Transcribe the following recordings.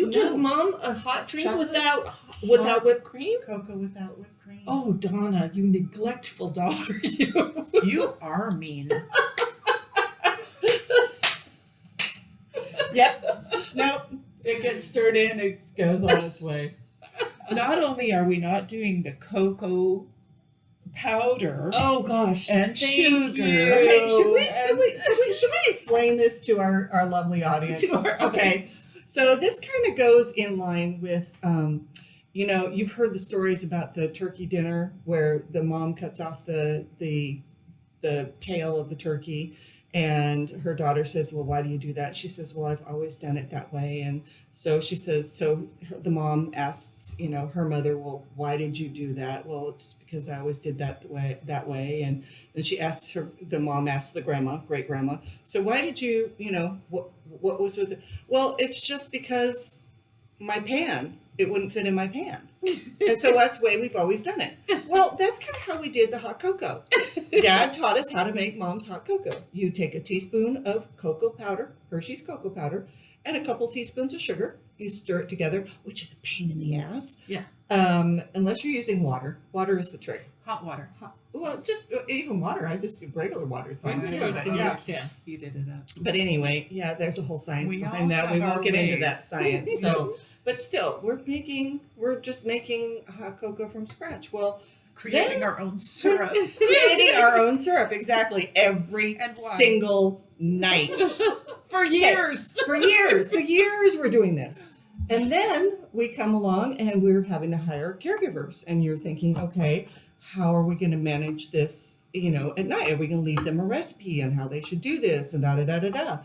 You give Mom a hot drink without whipped cream? Cocoa without whipped cream. Oh, Donna, you neglectful daughter, you. You are mean. Yep. Nope. It gets stirred in. It goes on its way. Not only are we not doing the cocoa powder Oh gosh. and Thank sugar. you. Okay, should we explain this to our lovely audience? Okay. So this kind of goes in line with, you've heard the stories about the turkey dinner where the mom cuts off the tail of the turkey, and her daughter says, "Well, why do you do that?" She says, "Well, I've always done it that way." And so she says, the mom asks, her mother, "Well, why did you do that?" "Well, it's because I always did that way." And then the mom asks the great grandma, "So why did you, what was with it?" "Well, it's just because it wouldn't fit in my pan." And so that's the way we've always done it. Well, that's kind of how we did the hot cocoa. Dad taught us how to make Mom's hot cocoa. You take a teaspoon of cocoa powder, Hershey's cocoa powder, and a couple teaspoons of sugar. You stir it together, which is a pain in the ass. Yeah. Unless you're using water. Water is the trick. Hot water. Well, just even water. I just do regular water. It's fine too. But, So yeah. you heated it up. But anyway, yeah, there's a whole science We all behind that. We have won't our get into ways. that science. So, but still, we're just making hot cocoa from scratch. Well, Creating our own syrup. creating our own syrup, exactly, every And why? single night. For years. For years. So years we're doing this. And then we come along and we're having to hire caregivers. And you're thinking, okay, how are we going to manage this, at night? Are we going to leave them a recipe on how they should do this and da-da-da-da-da?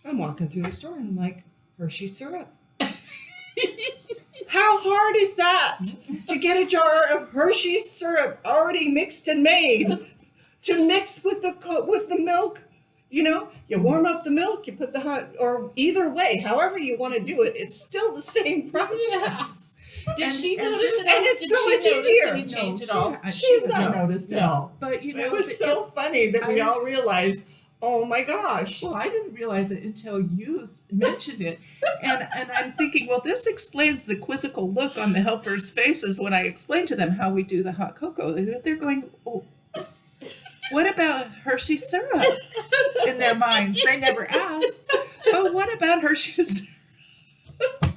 I'm walking through the store and I'm like, Hershey syrup. How hard is that to get a jar of Hershey's syrup already mixed and made to mix with the milk? You warm up the milk, you put the hot, or either way, however you want to do it, it's still the same process. Did she and notice it? and it's Did so she much notice easier. any change at all? She's not noticed at all. But It was so funny that we all realized, oh my gosh. Well, I didn't realize it until you mentioned it. And I'm thinking, well, this explains the quizzical look on the helpers' faces when I explain to them how we do the hot cocoa. They're going, oh, what about Hershey syrup? In their minds, they never asked. Oh, what about Hershey syrup?